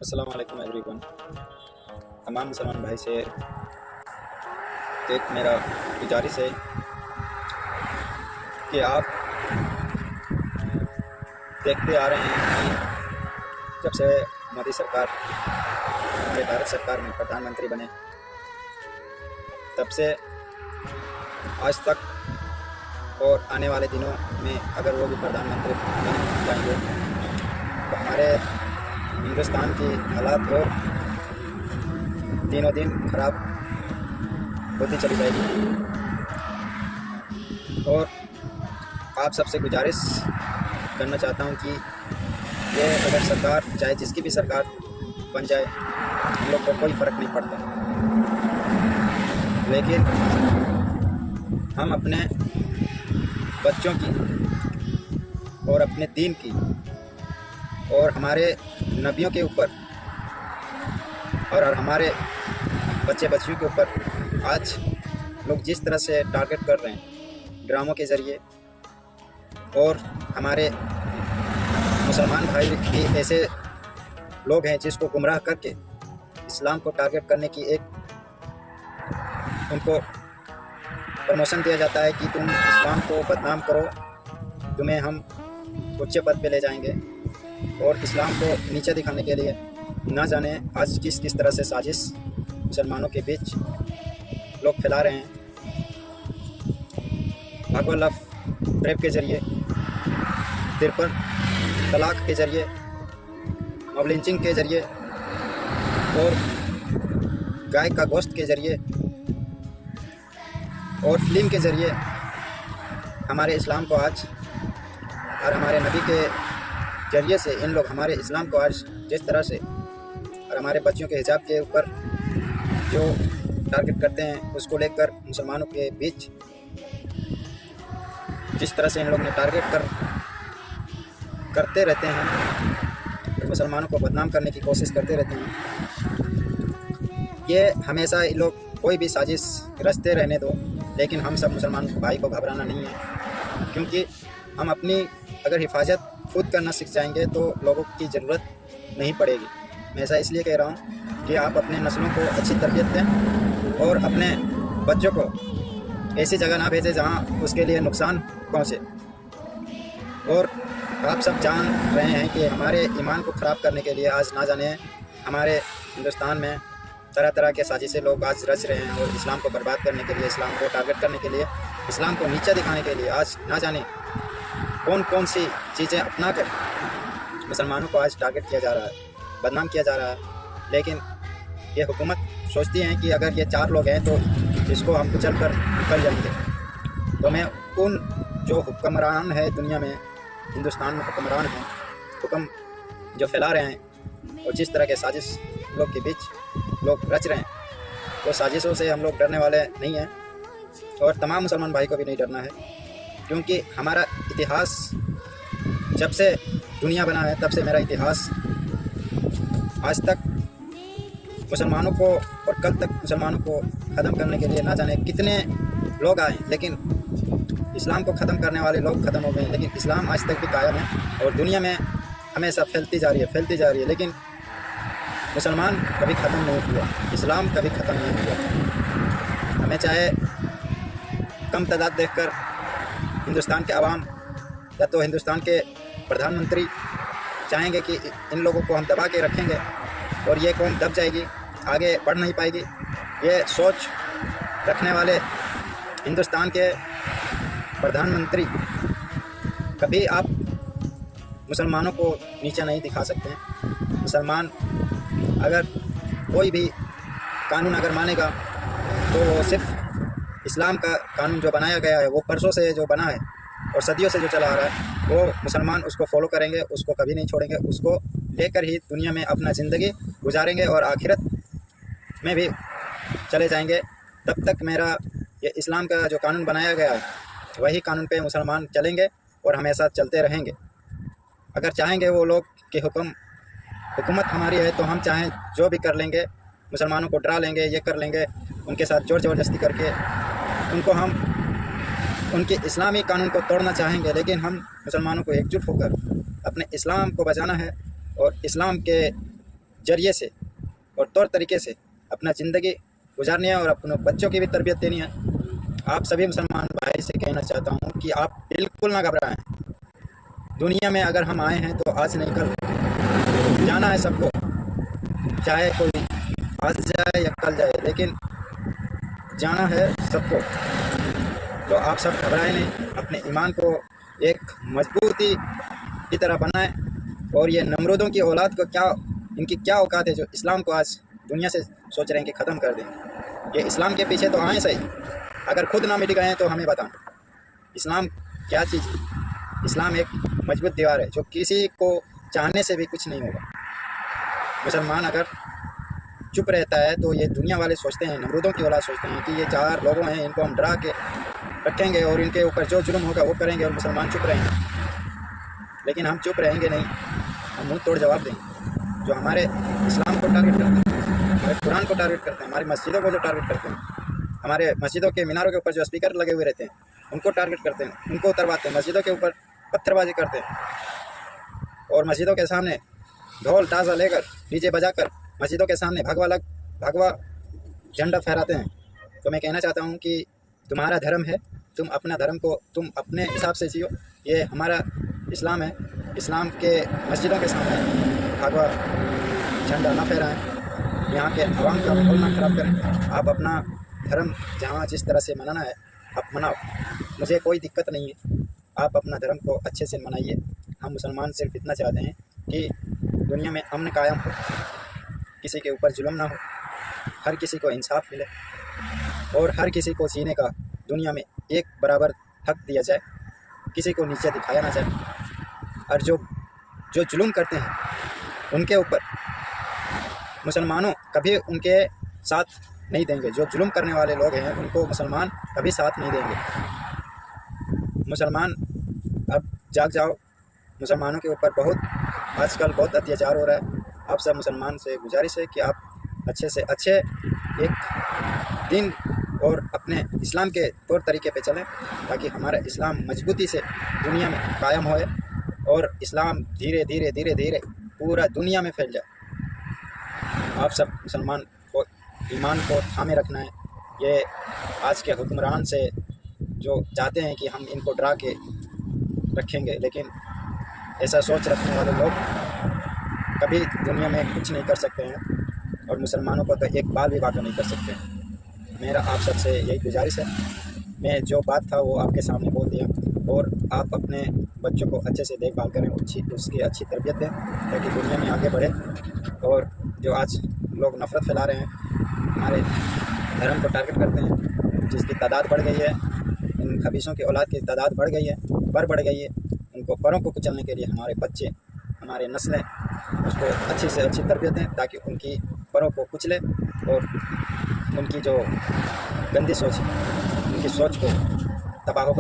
अस्सलाम वालेकुम एवरीवन। तमाम मुसलमान भाई से एक मेरा गुजारिश है कि आप देखते आ रहे हैं कि जब से मोदी सरकार हमारे भारत सरकार में प्रधानमंत्री बने तब से आज तक और आने वाले दिनों में अगर वो भी प्रधानमंत्री बन जाएंगे तो हमारे हिंदुस्तान की हालात और दिनों दिन खराब होती चली जाएगी। और आप सबसे गुजारिश करना चाहता हूं कि ये अगर सरकार चाहे जिसकी भी सरकार बन जाए हम लोग को कोई फ़र्क नहीं पड़ता, लेकिन हम अपने बच्चों की और अपने दीन की और हमारे नबियों के ऊपर और हमारे बच्चे बच्चियों के ऊपर आज लोग जिस तरह से टारगेट कर रहे हैं ड्रामों के ज़रिए, और हमारे मुसलमान भाई भी ऐसे लोग हैं जिसको गुमराह करके इस्लाम को टारगेट करने की एक उनको प्रमोशन दिया जाता है कि तुम इस्लाम को बदनाम करो, तुम्हें हम ऊंचे पद पे ले जाएंगे। और इस्लाम को नीचे दिखाने के लिए ना जाने आज किस तरह से साजिश मुसलमानों के बीच लोग फैला रहे हैं। भागो लव रेप के ज़रिए, तिरपन तलाक के ज़रिए, मॉब लिंचिंग के ज़रिए और गाय का गोश्त के ज़रिए और फिल्म के ज़रिए हमारे इस्लाम को आज और हमारे नबी के ज़रिए से इन लोग हमारे इस्लाम को आज जिस तरह से और हमारे बच्चों के हिजाब के ऊपर जो टारगेट करते हैं उसको लेकर मुसलमानों के बीच जिस तरह से इन लोग ने टारगेट करते रहते हैं तो मुसलमानों को बदनाम करने की कोशिश करते रहते हैं। ये हमेशा इन लोग कोई भी साजिश रचते रहने दो, लेकिन हम सब मुसलमान भाई को घबराना नहीं है, क्योंकि हम अपनी अगर हिफाजत खुद करना सीख जाएंगे तो लोगों की ज़रूरत नहीं पड़ेगी। मैं ऐसा इसलिए कह रहा हूँ कि आप अपने नस्लों को अच्छी तरबियत दें और अपने बच्चों को ऐसी जगह ना भेजें जहाँ उसके लिए नुकसान पहुँचे। और आप सब जान रहे हैं कि हमारे ईमान को ख़राब करने के लिए आज ना जाने हमारे हिंदुस्तान में तरह तरह के साजिशें लोग आज रच रहे हैं, और इस्लाम को बर्बाद करने के लिए, इस्लाम को टारगेट करने के लिए, इस्लाम को नीचा दिखाने के लिए आज ना जाने कौन कौन सी चीज़ें अपना कर मुसलमानों को आज टारगेट किया जा रहा है, बदनाम किया जा रहा है। लेकिन ये हुकूमत सोचती है कि अगर ये 4 लोग हैं तो इसको हम कुचल कर निकल जाएंगे। तो मैं उन जो हुक्मरान है दुनिया में, हिंदुस्तान में हुक्मरान हैं, हुक्म जो फैला रहे हैं और जिस तरह के साजिश लोग के बीच लोग रच रहे हैं, तो साजिशों से हम लोग डरने वाले नहीं हैं। और तमाम मुसलमान भाई को भी नहीं डरना है, क्योंकि हमारा इतिहास जब से दुनिया बना है तब से मेरा इतिहास आज तक मुसलमानों को और कल तक मुसलमानों को ख़त्म करने के लिए ना जाने कितने लोग आए, लेकिन इस्लाम को ख़त्म करने वाले लोग ख़त्म हो गए, लेकिन इस्लाम आज तक भी कायम है और दुनिया में हमेशा फैलती जा रही है। लेकिन मुसलमान कभी ख़त्म नहीं हुआ, इस्लाम कभी ख़त्म नहीं हुआ। हमें चाहे कम तादाद देखकर हिंदुस्तान के आवाम या तो हिंदुस्तान के प्रधानमंत्री चाहेंगे कि इन लोगों को हम दबा के रखेंगे और ये कौम दब जाएगी, आगे बढ़ नहीं पाएगी। ये सोच रखने वाले हिंदुस्तान के प्रधानमंत्री कभी आप मुसलमानों को नीचा नहीं दिखा सकते हैं। मुसलमान अगर कोई भी कानून अगर मानेगा तो वो सिर्फ इस्लाम का कानून जो बनाया गया है, वो परसों से जो बना है और सदियों से जो चला आ रहा है, वो मुसलमान उसको फॉलो करेंगे, उसको कभी नहीं छोड़ेंगे, उसको लेकर ही दुनिया में अपना ज़िंदगी गुजारेंगे और आखिरत में भी चले जाएंगे। तब तक मेरा ये इस्लाम का जो कानून बनाया गया है वही कानून पे मुसलमान चलेंगे और हमेशा चलते रहेंगे। अगर चाहेंगे वो लोग कि हुकूमत हमारी है तो हम चाहें जो भी कर लेंगे, मुसलमानों को डरा लेंगे, ये कर लेंगे, उनके साथ जोर ज़बरदस्ती करके उनको हम उनके इस्लामी कानून को तोड़ना चाहेंगे। लेकिन हम मुसलमानों को एकजुट होकर अपने इस्लाम को बचाना है और इस्लाम के जरिए से और तौर तरीके से अपना ज़िंदगी गुजारनी है और अपने बच्चों की भी तरबियत देनी है। आप सभी मुसलमान भाई से कहना चाहता हूँ कि आप बिल्कुल ना घबराएं। दुनिया में अगर हम आए हैं तो आज नहीं कल जाना है सबको, चाहे कोई आज जाए या कल जाए, लेकिन जाना है सबको। तो आप सब घबराएं नहीं, अपने ईमान को एक मजबूती की तरह बनाएं और ये नमरूदों की औलाद को इनकी क्या औकात है जो इस्लाम को आज दुनिया से सोच रहे हैं कि ख़त्म कर दें। ये इस्लाम के पीछे तो आए सही, अगर खुद ना मिट गए हैं तो हमें बताएं इस्लाम क्या चीज़ है। इस्लाम एक मजबूत दीवार है जो किसी को चाहने से भी कुछ नहीं होगा। मुसलमान अगर चुप रहता है तो ये दुनिया वाले सोचते हैं, नमरूदों की औलाद सोचते हैं कि ये 4 लोगों हैं, इनको हम डरा के रखेंगे और इनके ऊपर जो जुल्म होगा वो करेंगे और मुसलमान चुप रहेंगे। लेकिन हम चुप रहेंगे नहीं, हम मुंह तोड़ जवाब देंगे। जो हमारे इस्लाम को टारगेट करते हैं, हमारे कुरान को टारगेट करते हैं, हमारी मस्जिदों को जो टारगेट करते हैं, हमारे मस्जिदों के मीनारों के ऊपर जो स्पीकर लगे हुए रहते हैं उनको टारगेट करते हैं, उनको उतरवाते हैं, मस्जिदों के ऊपर पत्थरबाजी करते हैं और मस्जिदों के सामने ढोल ताज़ा लेकर डीजे बजाकर मस्जिदों के सामने भगवा झंडा फहराते हैं। तो मैं कहना चाहता हूँ कि तुम्हारा धर्म है, तुम अपना धर्म को तुम अपने हिसाब से जियो। ये हमारा इस्लाम है, इस्लाम के मस्जिदों के सामने भगवा झंडा ना फहराएं, यहाँ के अवाम का माहौल ना ख़राब करें। आप अपना धर्म जहाँ जिस तरह से मनाना है आप मनाओ, मुझे कोई दिक्कत नहीं है। आप अपना धर्म को अच्छे से मनाइए। हम मुसलमान सिर्फ इतना चाहते हैं कि दुनिया में अमन कायम हो, किसी के ऊपर जुल्म ना हो, हर किसी को इंसाफ मिले और हर किसी को जीने का दुनिया में एक बराबर हक दिया जाए, किसी को नीचे दिखाया ना जाए। और जो जुल्म करते हैं उनके ऊपर मुसलमानों कभी उनके साथ नहीं देंगे। जो जुल्म करने वाले लोग हैं उनको मुसलमान कभी साथ नहीं देंगे। मुसलमान अब जाग जाओ, मुसलमानों के ऊपर आजकल बहुत अत्याचार हो रहा है। आप सब मुसलमान से गुजारिश है कि आप अच्छे से अच्छे एक दिन और अपने इस्लाम के तौर तरीके पे चलें ताकि हमारा इस्लाम मजबूती से दुनिया में कायम होए और इस्लाम धीरे धीरे धीरे धीरे पूरा दुनिया में फैल जाए। आप सब मुसलमान को ईमान को थामे रखना है। ये आज के हुक्मरान से जो चाहते हैं कि हम इनको डरा के रखेंगे, लेकिन ऐसा सोच रखने वाले लोग कभी दुनिया में कुछ नहीं कर सकते हैं और मुसलमानों को तो एक बाल भी वाक़ नहीं कर सकते। मेरा आप सबसे यही गुजारिश है। मैं जो बात था वो आपके सामने बोल दिया और आप अपने बच्चों को अच्छे से देखभाल करें, उसकी अच्छी तरबियत दें ताकि दुनिया में आगे बढ़े। और जो आज लोग नफ़रत फैला रहे हैं, हमारे धर्म को टारगेट करते हैं, जिसकी तादाद बढ़ गई है, इन खबीसों की औलाद की तादाद बढ़ गई है, बढ़ गई है। उनको परों को कुचलने के लिए हमारे बच्चे, हमारे नस्लें उसको अच्छी से अच्छी तरबियत दें ताकि उनकी परों को कुचले और उनकी जो गंदी सोच है उनकी सोच को तबाह कर